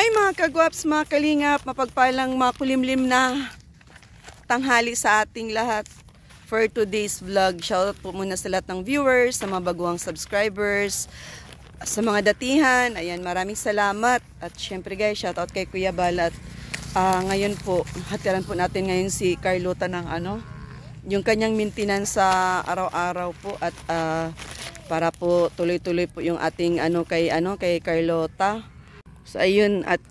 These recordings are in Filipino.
Hi mga kagwaps, mga kalingap, mapagpalang makulimlim na tanghali sa ating lahat for today's vlog. Shoutout po muna sa lahat ng viewers, sa mga baguang subscribers, sa mga datihan. Ayan, maraming salamat. At syempre guys, shoutout kay Kuya Balat. Ngayon po, hatiran po natin ngayon si Carlota ng yung kanyang maintenance sa araw-araw po at para po tuloy-tuloy po yung ating kay Carlota. So ayun, at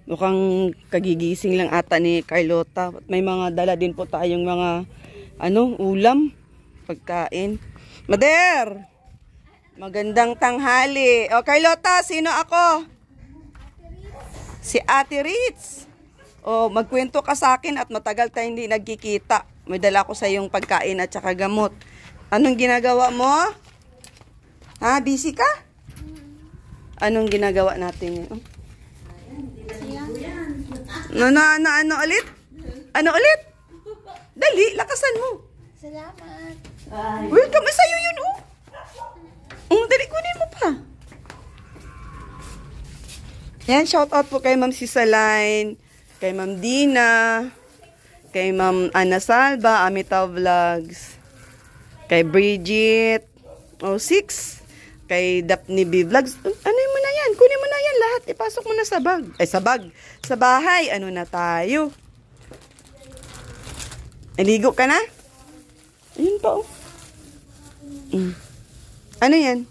mukhang kagigising lang ata ni Carlota. May mga dala din po tayong mga ulam, pagkain. Mader! Magandang tanghali. O Carlota, sino ako? Si Ate Ritz. O magkwento ka sa akin at matagal tayong hindi nagkikita. May dala ko sa iyong pagkain at saka gamot. Anong ginagawa mo? Ha, busy ka? Anong ginagawa natin yun? Ano ulit? Ano ulit? Dali, lakasan mo. Salamat. Welcome, sa'yo yun, dali, kunin mo pa. Yan, shout out po kay Ma'am Sisaline, kay Ma'am Dina, kay Ma'am Ana Salva, Amita Vlogs, kay Bridget, 06, kay Daphne B Vlogs. Ano mo na yan? Kunin mo na yan lahat. Ipasok mo na sa bag. Ay, sa bag. Sa bahay. Ano na tayo? Ligo ka na? Ayun pa, Ano yan?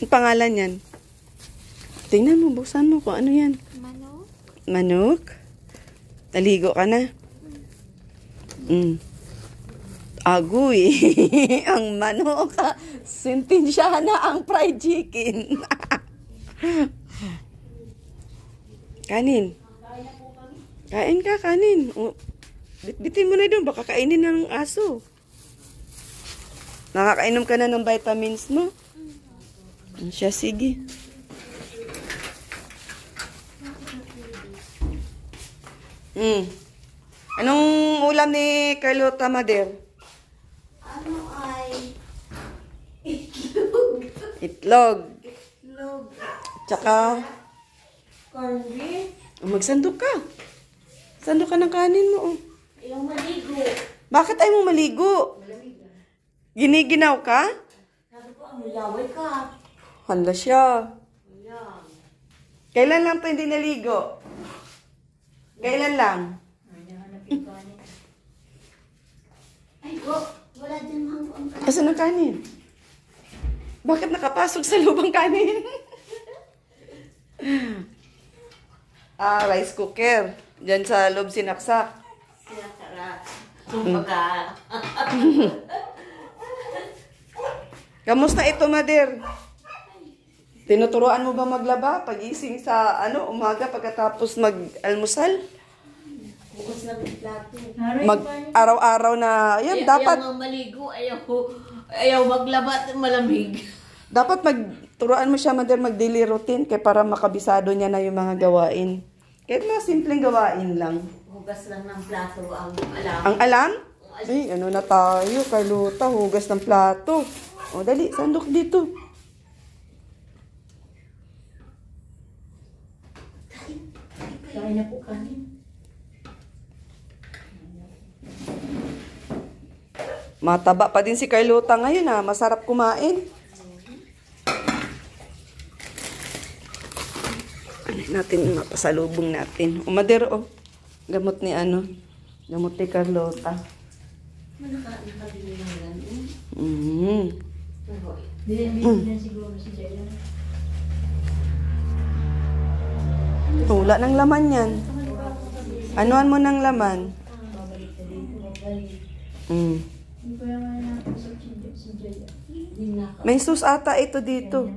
Ang pangalan yan? Tingnan mo, buksan mo kung ano yan. Manok. Manok? Naligo ka na? Agoy. Ang manok. Sintensya na ang fried chicken. Kanin. Kain ka, kanin. Bitin mo na doon. Baka kainin ng aso. Nakakainom ka na ng vitamins mo? Siya, sige. Anong ulam ni Carlota, Mader? Ano ay itlog. Itlog. Itlog. Tsaka, Corned beef. magsandok ka. Sandok ka ng kanin mo. Yung maligo. Bakit ay mo maligo? Giniginaw ka? Sabi ko, amulaway ka. Hala siya. Ayan. Kailan lang to hindi naligo? Kailan lang? Ay, wala dyan ang Asan ang kanin? Bakit nakapasok sa lubang kanin? Rice cooker. Diyan sa loob sinaksak. sinasara. Kumbaga. Kamusta ito, Mader? Tinuturuan mo ba maglaba? Pag-ising sa umaga pagkatapos mag-almusal? Bukas lang yung plato. Araw-araw na, yan, dapat. Ayaw maligo, ayaw maglaba at malamig. Dapat magturuan mo siya, Mader, mag-daily routine kaya para makabisado niya na yung mga gawain. Kahit mga simpleng gawain lang. Hugas lang ng plato ang alam. Ang alam? Ay, ano na tayo, Carlota, hugas ng plato. O, dali, sandok dito. Kain na po kanin. Mataba pa din si Carlota ngayon, masarap kumain. Ano natin, mapasalubong natin. O, Mader, gamot ni gamot ni Carlota. Nakabili ng ganun. Mm. Siguro si Jaya. Wala ng laman yan. Anuan mo ng laman? May sus ata ito dito.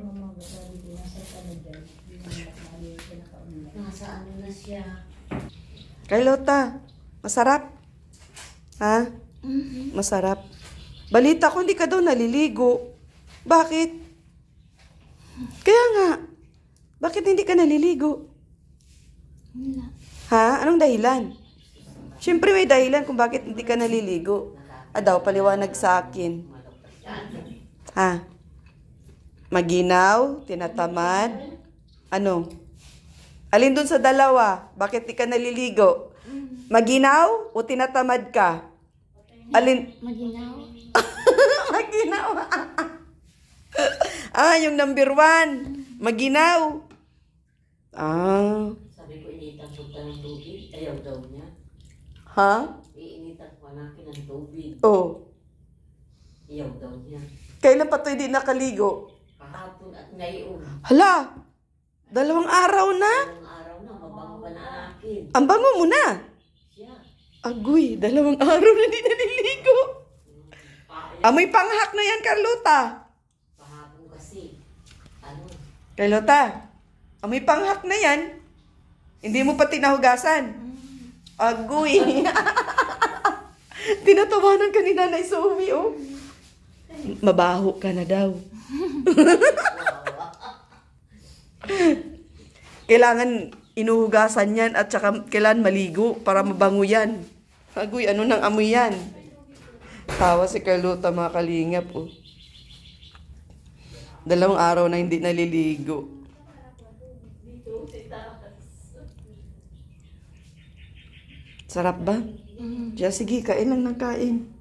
Nasa ano na siya. Carlota, masarap? Ha? Masarap. Balita ko hindi ka daw naliligo. Bakit? Kaya nga. Bakit hindi ka naliligo? Ha? Anong dahilan? Siyempre may dahilan kung bakit hindi ka naliligo. Daw, paliwanag sa akin. Ha? Maginaw? Tinatamad? Ano? Alin dun sa dalawa? Bakit di ka naliligo? Maginaw o tinatamad ka? Alin? Maginaw. Maginaw. Yung number 1. Maginaw. Sabi ko, initan ko ng tubig. Ayaw daw niya. Ha? Iinitan ko nakin ng tubig. Oh. Ayaw daw niya. Kailan pa to hindi nakaligo? Kahapon at ngayon. Hala! 2 araw na? Ilang araw na, mabango pa na akin. Ang bango mo na. Siya. Agoy, 2 araw na hindi naliligo. Amoy panghak na yan, Carlota. Kahapon kasi. Ano? Carlota, amoy panghak na yan. Hindi mo pa tinahugasan. Agoy. Tinatawanan ka ni Nanay Zoe, oh. Mabaho ka na daw. Kailangan inuhugasan yan at saka kailangan maligo para mabango yan. Agoy, ano nang amoy yan? Tawa si Carlota, mga kalingap, oh. 2 araw na hindi naliligo. Sarap ba? Siya, sige, kain lang ng kain.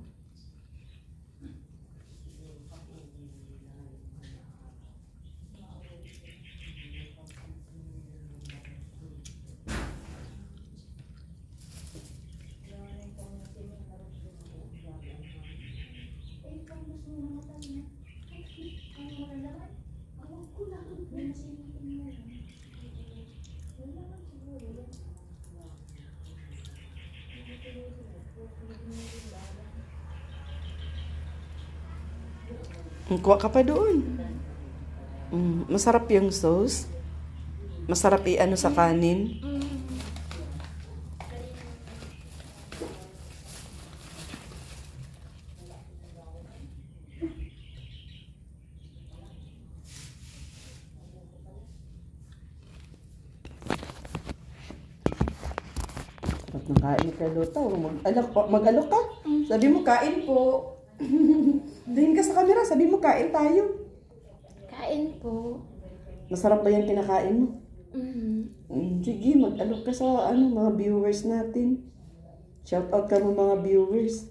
Kuha ka pa doon. Masarap yung sauce. Masarap i-ano sa kanin. Ba't nakain ni Carlota? Mag-alok ka? Sabi mo, kain po. Dahin ka sa camera, sabi mo, kain tayo. Kain po. Masarap ba yung kinakain mo? Sige, mag-alok ka sa mga viewers natin. Shout out ka mo mga viewers.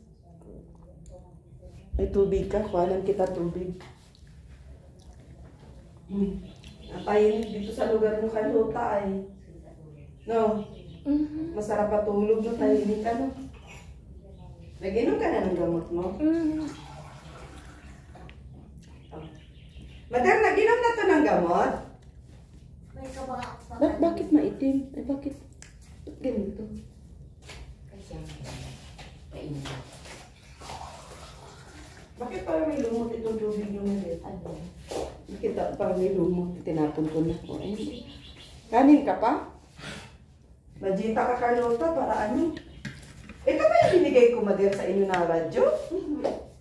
May tubig ka, kuhanan kita tubig. Napayin dito sa lugar ng Carlota ay. No? Masarap patulog no, tahimik ka no? Nag-inom ka na ng gamot mo? Madam, nag-inom na to ng gamot? Bakit maitim? Ay, bakit ganito? Kasi kainin ko. Bakit parang may lumot itong tubig yung ulit? Ano? Bakit parang may lumot? Tinapon ko na. Kanin ka pa? Najita ka, Carlota, para ano? Ito ba yung binigay ko, Mader, sa inyo na radyo?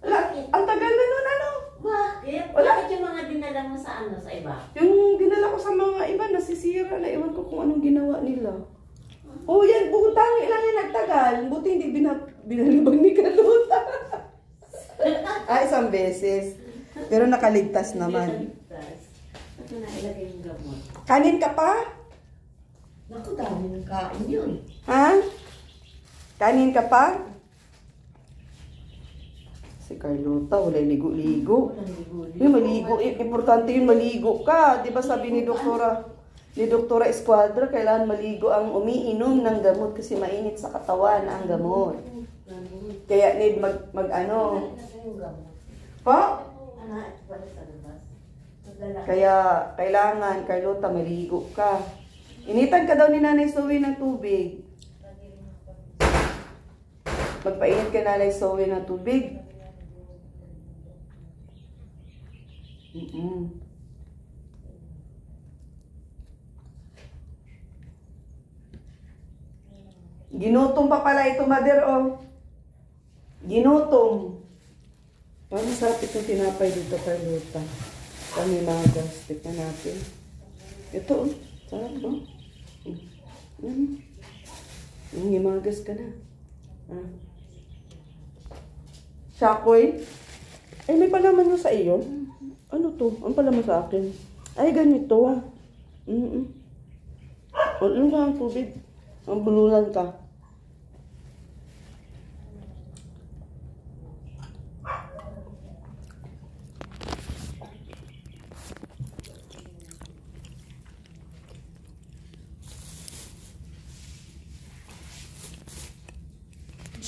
Wala, ang tagal na nun, ano? Bakit? Wala. Bakit yung mga dinala mo sa sa iba? Yung dinala ko sa mga iba, nasisira na. Iwan ko kung anong ginawa nila. Oh, yan, bukutang ilan yung nagtagal. Buti hindi binalibang ni Carlota. Isang beses. Pero nakaligtas naman. Ito na ilagay yung gamot. Kanin ka pa? Naku, dami ng kain yun. Ha? Kanin ka pa? Si Carlota, wala ligo-ligo. Yung maligo, importante yung maligo ka. Di ba sabi ni Doktora Esquadra, kailangan maligo ang umiinom ng gamot kasi mainit sa katawan ang gamot. Kaya need mag-ano. Po? Kaya kailangan, Carlota, maligo ka. Initan ka daw ni Nanay Zoe ng tubig. Magpainit ka Nanay Zoe ng tubig. Ginutong pa pala ito, Mother, oh. Ginutong. Parang sarap itong tinapay dito, Carlota. Kami magas. Tignan natin. Ito, oh. Sarap, oh. Himagas ka na. Shakoy? Ay, may palaman mo sa iyo? Ano to? Ang palaman sa akin? Ay, ganito. Ano ka ang tubig? Ang bulunan ka.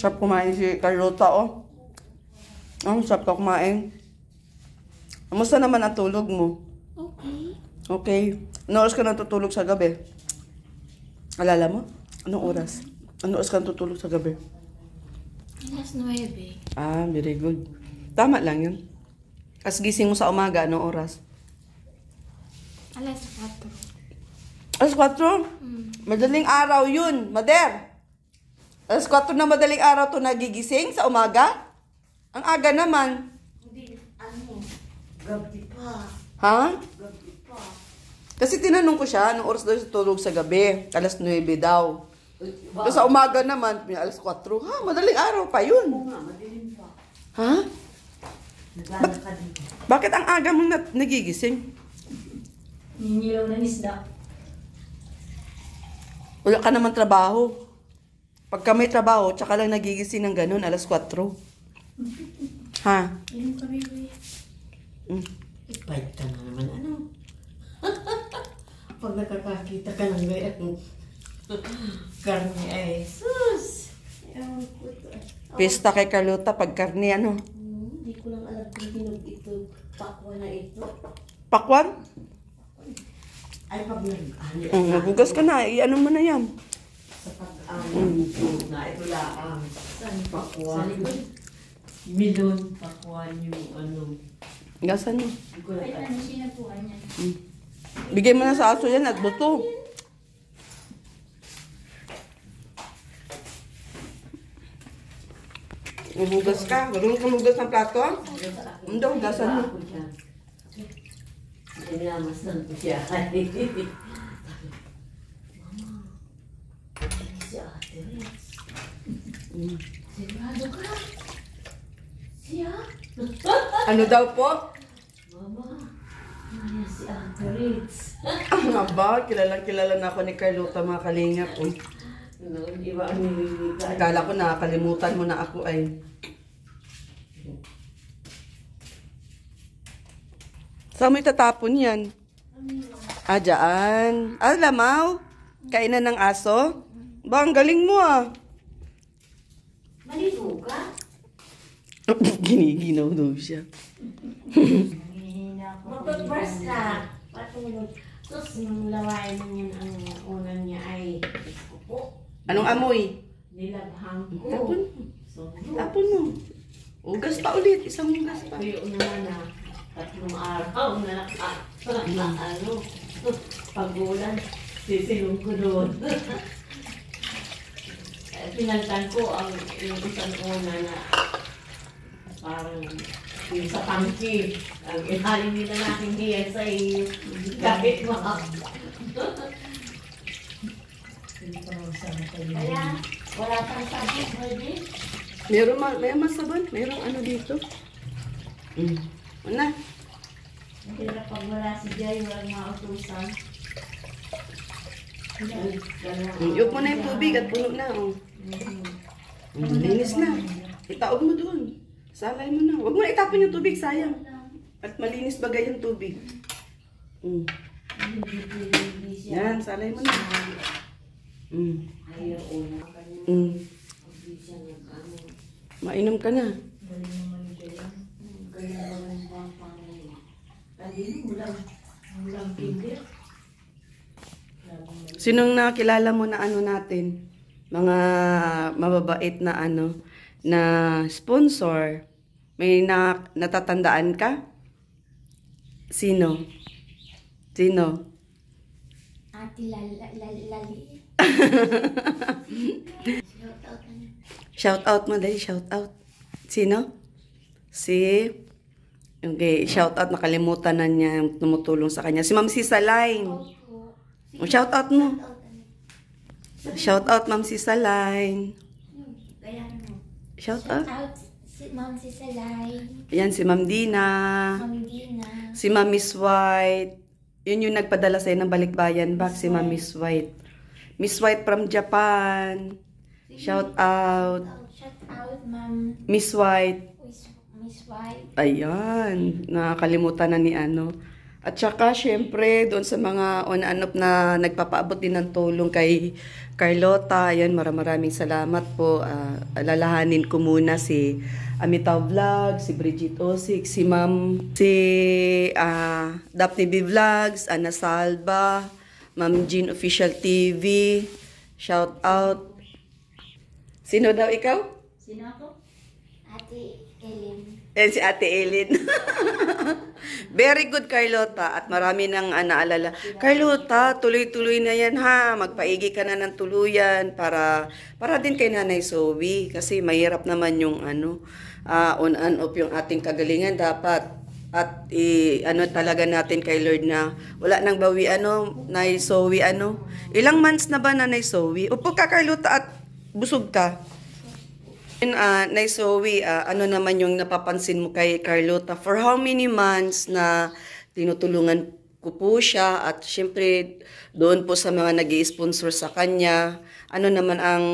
Sarap kumain si Carlota, oh. Ang sarap ka kumain. Kamusta naman ang tulog mo? Okay. Okay. Anong oras ka natutulog sa gabi? Alala mo? Anong oras? Anong oras ka natutulog sa gabi? Alas 9. Ah, very good. Tama lang yun. As gising mo sa umaga, anong oras? Alas 4. Alas 4? Madaling araw yun, Mader. Alas 4 na madaling araw to nagigising sa umaga? Ang aga naman. Hindi, gabi pa. Ha? Gabi pa. Kasi tinanong ko siya, anong oras daw siya tulog sa gabi? Alas 9 daw. Pero sa umaga naman, alas 4. Ha, madaling araw pa yun. Oo nga, madilim pa. Ha? Naglalakad din. Bakit ang aga mong nagigising? Ninilaw ng isda. Wala ka naman trabaho. Pagka may trabaho, tsaka lang nagigising ng ganun, alas 4. Ha? Inom kami, kuya. Ipahit ka na naman, ano? Pag nakakakita ka ng gayang karne ay, sus! Ewan ko ito. Pista kay Carlota pag karne, ano? Hindi ko lang alam kung hinog ito. Pakwa na ito. Pakwan? Ay, pag nag-ani. Nagugas ka na, i-ano mo na yan. Sa pag-ani na ito lang. Saan pakwa? Sa likod. Milon, pakwa yung ano. Gasan mo. Hindi ko lang Ay, alam. ano sinapuan niya? Bigay mo na sa aso yan at buto. Hugas ka. Marunong kang hugas ng plato? Hindi, hugasan mo. Inamasan ko siya. Mama, si Ate Riz. Sigurado ka? Siya? Ano daw po? Mama, ano si Ate Riz? Nga ba? Kilala na ako ni Carlota, mga kalingap. Noon, di ba ang nililiga? Akala ko nakakalimutan mo na ako ay. Saan mo itatapon yan? Ah, dyan. Ah, lamaw? Kainan ng aso? Ba, ang galing mo ah. Maligo ka? Giniginaw daw siya. Magpag-brush ka. Patulog. Sus, nung lawayan mo niyan ang unang niya ay upo. Anong amoy? Nilabhang ko. Tapon. So, Tapon mo. Ugas pa ulit. Isang ugas pa. Kuyo naman na 3 araw na ano, pagulan, sisilong ko doon. Pinalitan ko ang yung isang una na parang yung sa pangki. Ang ilalim nila natin diyan sa iyo. Kahit mahal. Kaya, wala pang sabon, pwede? May masabon. Mayroong ano dito. Una. Kaya pag wala si Jay, walang mautusan. Iyok mo na yung tubig at puno na. Oh. Linis na. Itaob mo doon. Salay mo na. Huwag mo na itapon yung tubig, sayang. At malinis bagay yung tubig. Yan, salay mo na. Ayaw, una. Siya nag-ano. Mainom ka na. Kaya walang pang Kadin, walang kinder. Sinong nakilala mo na ano natin? Mga mababait na ano, na sponsor. May natatandaan ka? Sino? Sino? Ate Lali. Shout out na. Shout out mo dahil, shout out. Sino? Okay, shout out, nakalimutan na niya yung tumutulong sa kanya. Si Ma'am Sisaline. Opo. Shout out mo. Shout out na. Shout out, Ma'am Sisaline. Kaya ano? Shout Shout out. out si Ma'am Sisalay. Yan, si Ma'am Dina. Ma'am Dina. Si Ma'am Miss White. Yun yung nagpadala sa'yo ng balikbayan bag, si Ma'am Miss White. Miss White from Japan. Shout out. Shout out, Ma'am. Miss White. Miss White. Ayan, nakakalimutan na ni ano. At saka, syempre, doon sa mga on-and-off na nagpapaabot din ng tulong kay Carlota. Ayan, maraming salamat po. Alalahanin ko muna si Amitaw Vlog, si Bridget Osik, si Ma'am, si Daphne B Vlogs, Ana Salva, Ma'am Jean Official TV. Shout out. Sino daw ikaw? Sino ako? Ate Ellen. Si Ate Ellen. Very good, Carlota. At marami nang naalala. Carlota, tuloy-tuloy na yan ha. Magpaigi ka na ng tuluyan para din kay Nanay Zoe. Kasi mahirap naman yung on and off yung ating kagalingan. Dapat at talaga natin kay Lord na wala nang bawi Nanay Zoe Ilang months na ba Nanay Zoe? Upo ka, Carlota, at busog ka. Nay Zoe, ano naman yung napapansin mo kay Carlota? For how many months na tinutulungan ko po siya at syempre doon po sa mga nag-i-sponsor sa kanya, ano naman ang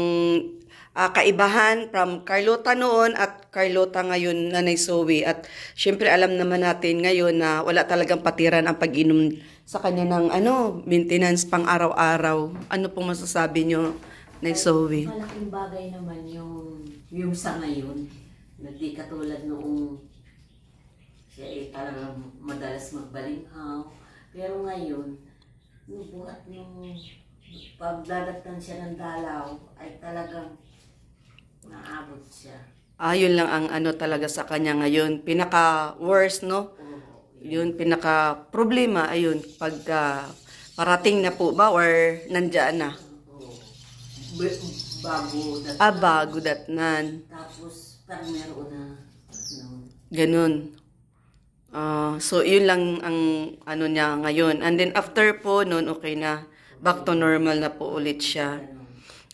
kaibahan from Carlota noon at Carlota ngayon, Nanay Zoe? At syempre alam naman natin ngayon na wala talagang patiran ang pag-inom sa kanya ng maintenance pang araw-araw. Ano pong masasabi nyo, Nay Zoe? Malaking bagay naman yung sa ngayon, na di katulad noong siya talagang madalas magbalinghaw. Pero ngayon, buhat nung pagdadagtan siya ng dalaw, ay talagang naabot siya. Yun lang ang talaga sa kanya ngayon. Pinaka-worst, no? Yun, pinaka-problema, ayun, pag parating na po ba or nandyan na? Bago dat. Bago datnan. Tapos, parang meron na, Ganun. So, yun lang ang niya ngayon. And then, after po, noon, okay na. Back to normal na po ulit siya.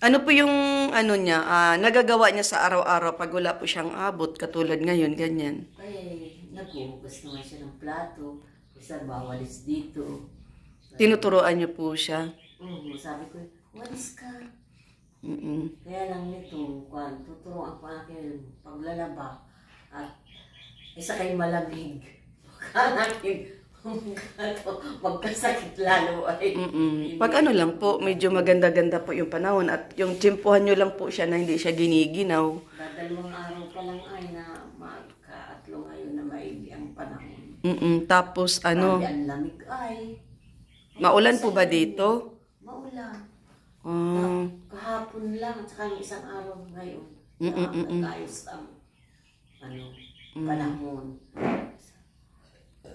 Ano po yung, niya, nagagawa niya sa araw-araw pag wala po siyang abot, katulad ngayon, ganyan? ay, naghuhugas naman siya ng plato. Isa, bawalis dito. Tinuturoan niyo po siya. Sabi ko, walis ka. Mm-mm. Kaya lang nito, tuturuan ko akin paglalaba at isa kay malamig. Kanakin, magkasakit lalo ay. Pag lang po, medyo maganda-ganda po yung panahon at yung tsimpuhan nyo lang po siya na hindi siya giniginaw. Dadalawang araw pa lang ay na magkaatlo ngayon na maigi ang panahon. Tapos Ay, ang lamig ay. maulan po ba dito? Maulan. Ah. Kahapon lang at saka yung isang araw ngayon. Nagayos ang panahon.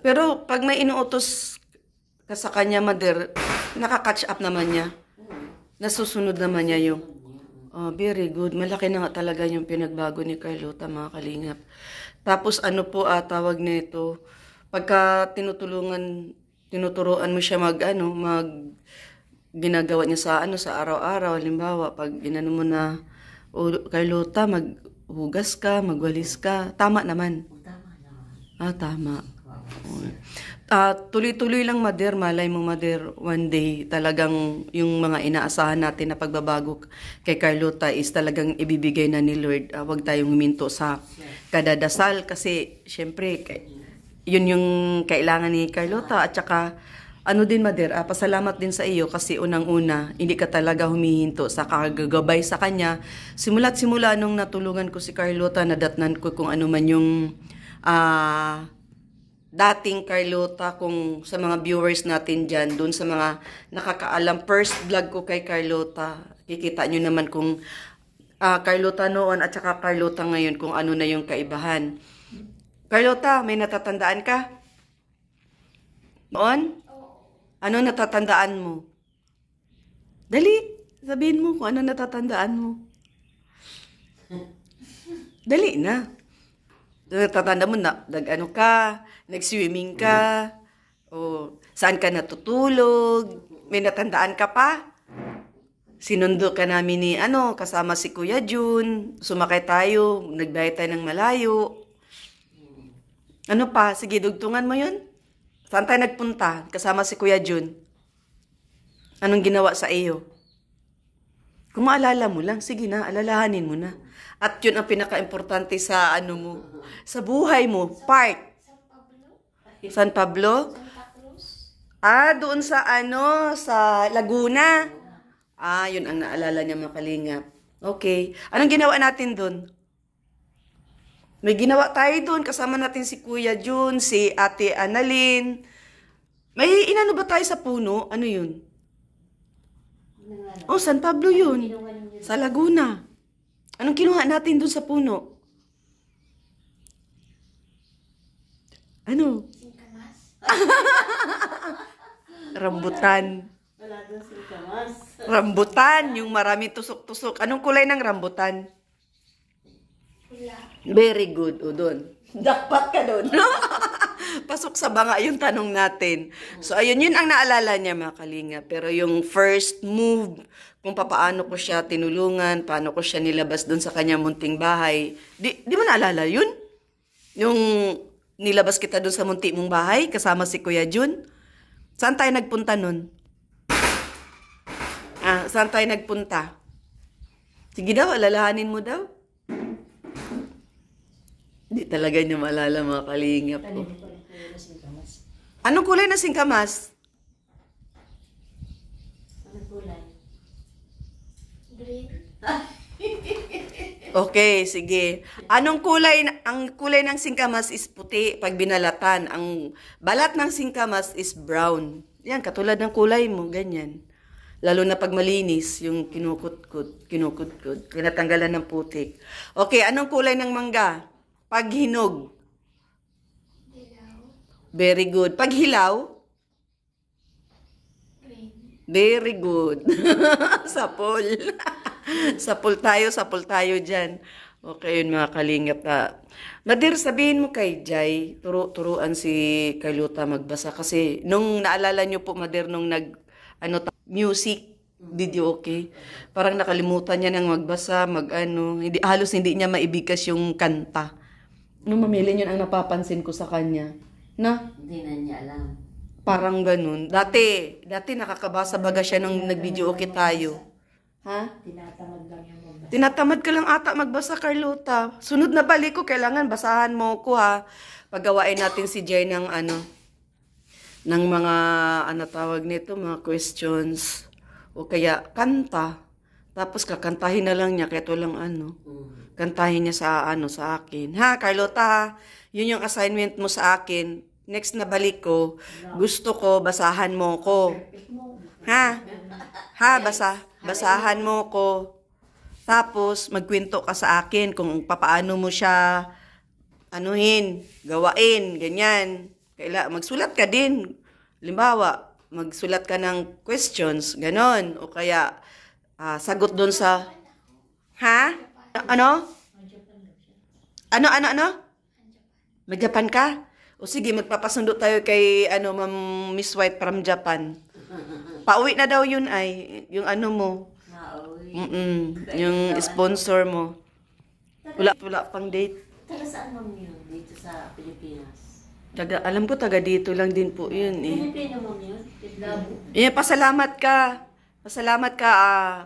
Pero pag may inuutos ka sa kanya, Mother, nakaka-catch up naman niya. Nasusunod naman niya yung very good. Malaki na nga talaga yung pinagbago ni Carlota, mga kalingap. Tapos po tawag nito, pagka tinuturuan mo siya ginagawa niya sa araw-araw. Halimbawa, pag inano mo na, Carlota, maghugas ka, magwalis ka. Tama naman. Tama naman. Tama. Tuloy-tuloy lang, Mother. Malay mo, Mother, one day, talagang yung mga inaasahan natin na pagbabago kay Carlota is talagang ibibigay na ni Lord. Huwag tayong huminto sa kadadasal kasi, syempre, yun yung kailangan ni Carlota. At saka, din, Mother, pasalamat din sa iyo kasi unang-una, hindi ka talaga humihinto sa kagagabay sa kanya. Simula't simula nung natulungan ko si Carlota, nadatnan ko kung ano man yung dating Carlota, kung sa mga viewers natin dyan, dun sa mga nakakaalam, first vlog ko kay Carlota, kikita nyo naman kung Carlota noon at saka Carlota ngayon, kung ano na yung kaibahan. Carlota, may natatandaan ka? Noon? Ano natatandaan mo? Dali, sabihin mo kung ano natatandaan mo. Dali na. Natatanda mo na, nag-swimming ka, o saan ka natutulog, may natandaan ka pa? Sinundo ka namin ni, kasama si Kuya Jun, sumakay tayo, nagbayad tayo ng malayo. Ano pa? Sige, dugtungan mo yun. Saan tayo nagpunta? Kasama si Kuya Jun. Anong ginawa sa iyo? Kung maalala mo lang, sige na, alalahanin mo na. At yun ang pinaka-importante sa ano mo, sa buhay mo, part. San Pablo. San Pablo? Santa Cruz. Doon sa ano, sa Laguna. Yun ang naalala niya mga kalingap. Okay. Anong ginawa natin doon? May ginawa tayo doon. Kasama natin si Kuya Jun, si Ate Annalyn. May inano ba tayo sa puno? Ano yun? Oh, San Pablo yun. Sa Laguna. Anong kinuha natin doon sa puno? Ano? Singkamas. Rambutan. Wala doon si Kamas. Rambutan, yung marami tusok-tusok. Anong kulay ng rambutan? Pula. Very good. O, doon. Jackpot ka doon. Pasok sa banga yung tanong natin. So, ayun, yun ang naalala niya, mga kalinga. Pero yung first move, kung paano ko siya tinulungan, paano ko siya nilabas doon sa kanya munting bahay, di mo naalala yun? Yung nilabas kita doon sa munti mong bahay, kasama si Kuya Jun? Saan tayo nagpunta nun? Saan tayo nagpunta? Sige daw, alalahanin mo daw. Hindi talaga niya maalala mga kalingap ko. Anong kulay na singkamas? Ano kulay? Green. Okay, sige. Ang kulay ng singkamas is puti pag binalatan. Ang balat ng singkamas is brown. Yan, katulad ng kulay mo, ganyan. Lalo na pag malinis, yung kinukut-kut, tinatanggalan ng putik. Okay, anong kulay ng mangga? Pag hinog. Dilaw. Very good. Pag hilaw? Green. Very good. Sapol. sapol tayo dyan. Okay, yun mga kalingap. Madir, sabihin mo kay Jai, turuan si Carlota magbasa. Kasi nung naalala nyo po, Madir, nung music video, okay? Parang nakalimutan niya nang magbasa, halos hindi niya maibigkas yung kanta. Nung mamili yun ang napapansin ko sa kanya. Na? Hindi na niya alam. Parang ganun. Dati nakakabasa baga siya nung nag-video okay tayo. Ha? Tinatamad lang yung magbasa. Tinatamad ka lang ata magbasa, Carlota. Sunod na balik ko, kailangan basahan mo ko ha. Paggawain natin si Jay ng ng mga, tawag nito, mga questions. O kaya, kanta. Tapos kakantahin na lang niya, kahit walang kantahin niya sa akin. Ha, Carlota, ha? Yun yung assignment mo sa akin. Next na balik ko, gusto ko, basahan mo ko. Ha? Ha, basahan mo ko. Tapos, magkwento ka sa akin kung papaano mo siya, gawain, ganyan. Magsulat ka din. Halimbawa, magsulat ka ng questions, ganon. O kaya, sagot doon sa... Ha? Ano? Ano? Mag-Japan ka? O sige, magpapasundo tayo kay, Ma'am Miss White from Japan. Pauwi na daw yun ay, yung mo. Yung sponsor mo. Wala pang date. Taga saan mo yun? Dito sa Pilipinas? Alam ko, taga dito lang din po yun eh. Pilipino mo yun? Labo. Pasalamat ka. Pasalamat ka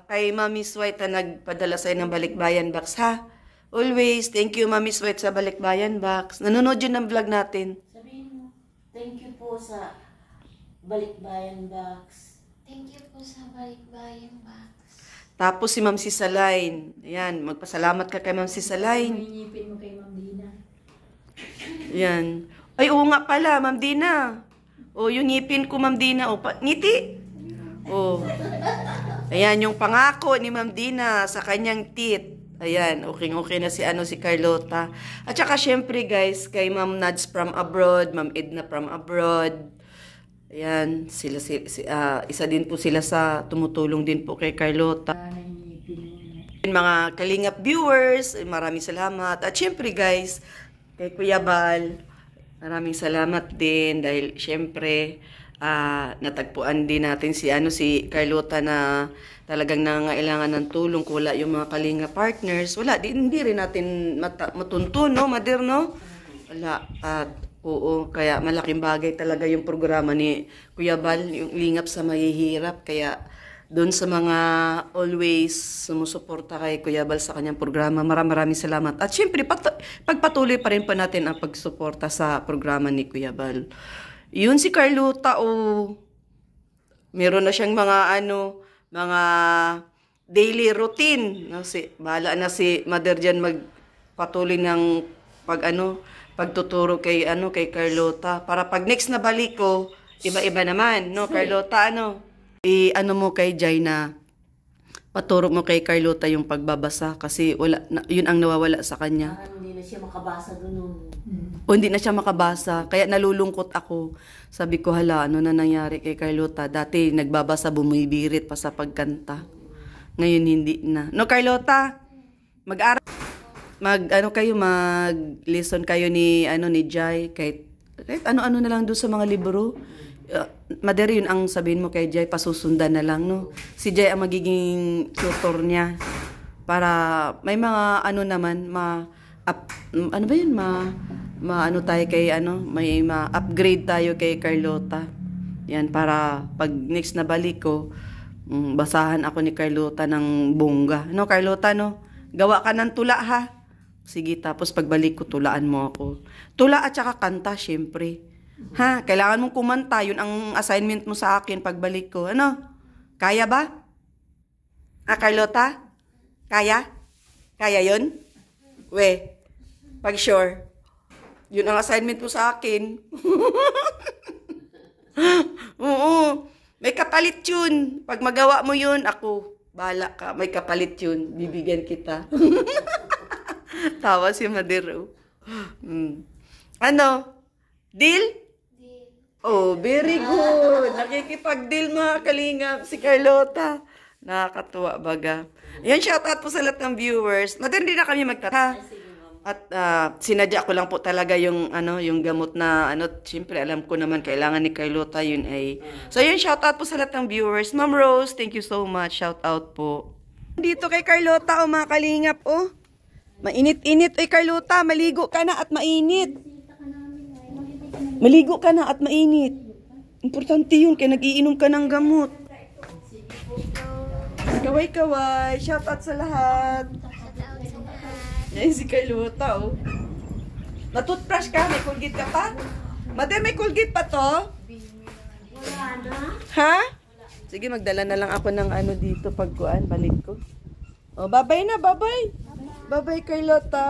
kay Ma'am Miss White na nagpadala sa'yo ng Balikbayan Box, ha? Always, thank you Ma'am Miss White sa Balikbayan Box. Nanonood yun ng vlog natin. Sabihin mo, thank you po sa Balikbayan Box. Thank you po sa Balikbayan Box. Tapos si Ma'am Sisalain. Ayan, magpasalamat ka kay Ma'am Sisalain. Inipin mo kay Ma'am Dina. Ayan. Ay, oo nga pala, Ma'am Dina. O, yung ngipin ko, Ma'am Dina. O, ngiti. O. Ayan, yung pangako ni Ma'am Dina sa kanyang teeth. Ayan, okay na si Carlota. At saka, syempre, guys, kay Ma'am Nads from abroad, Ma'am Edna from abroad. Ayan, isa din po sila sa tumutulong din po kay Carlota. Mga Kalingap viewers, maraming salamat. At syempre, guys, kay Kuya Bal, maraming salamat din dahil syempre natagpuan din natin si Carlota na talagang nangangailangan ng tulong. Kung wala yung mga Kalinga partners, hindi rin natin matuntun, no, Madir, no? Wala. At Oo, kaya malaking bagay talaga yung programa ni Kuya Bal, yung lingap sa mahihirap. Kaya doon sa mga always sumusuporta kay Kuya Bal sa kanyang programa, maraming salamat. At syempre, pagpatuloy pa rin pa natin ang pagsuporta sa programa ni Kuya Bal. Yun si Carlota, meron na siyang mga daily routine. Bahala na si Mother dyan magpatuloy ng pagtuturo kay Carlota para pag next na balik ko iba-iba naman, no Carlota, mo kay Jai na paturo mo kay Carlota yung pagbabasa kasi yun ang nawawala sa kanya. Parang hindi na siya makabasa doon. O hindi na siya makabasa, kaya nalulungkot ako. Sabi ko, hala, ano na nangyari kay Carlota? Dati nagbabasa, bumibirit pa sa pagkanta. Ngayon hindi na. No Carlota, mag-listen kayo ni Jai kahit ano-ano na lang doon sa mga libro. Mother, yun ang sabihin mo kay Jai, pasusundan na lang, no? Si Jai ang magiging tutor niya para may mga may ma-upgrade tayo kay Carlota. Yan, para pag next na balik ko, basahan ako ni Carlota ng bongga. No, Carlota, no? Gawa ka ng tula, ha? Sige, tapos pagbalik ko, tulaan mo ako. Tula at saka kanta, syempre. Ha? Kailangan mong kumanta. Yun ang assignment mo sa akin pagbalik ko. Ano? Kaya ba? Carlota? Kaya? Kaya yun? Pag sure. Yun ang assignment mo sa akin. Oo. May kapalit yun. Pag magawa mo yun, ako, bahala ka. May kapalit yun. Bibigyan kita. Tawa si Madero. Deal? Deal. Oh, very good. Nakikipag-deal mga kalingap si Carlota. Nakakatuwa baga. Yan, shoutout po sa lahat ng viewers. Madali na kami magtata. At sinadya ko lang po talaga yung gamot na siyempre alam ko naman kailangan ni Carlota yun ay. So yun, shoutout po sa lahat ng viewers. Ma'am Rose, thank you so much. Shoutout po. Dito kay Carlota, mga kalingap, mainit-init. Carlota, maligo ka na at mainit. Maligo ka na at mainit. Importante yun, kaya nag-iinom ka ng gamot. Kaway-kaway. Shoutout sa lahat. Yan si Carlota, Natoothbrush ka? May Colgate ka pa? Mother, may Colgate pa to? Wala na. Ha? Sige, magdala na lang ako ng dito pagkuan, balik ko. Bye-bye na, bye-bye. Bye-bye, Carlota.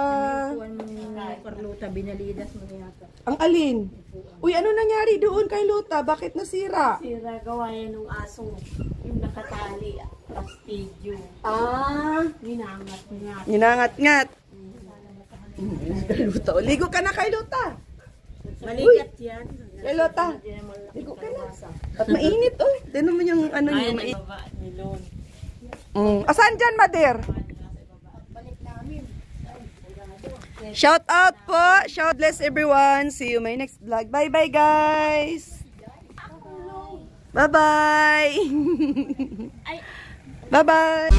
Carlota, binalidas mo na yata. Ang alin? Uy, ano nangyari doon, Carlota? Bakit nasira? Sira, gawa yan ng aso. Yung nakatali, prastidyo. Ninangat-ngat. Ninangat-ngat. Carlota, ligo ka na, Carlota. Maligat yan. Carlota, ligo ka na. At mainit, Tignan mo yung yung mainit. Asan dyan, Mother? Shout out po. Shout bless everyone. See you my next vlog. Bye-bye, guys. Bye-bye. Bye-bye.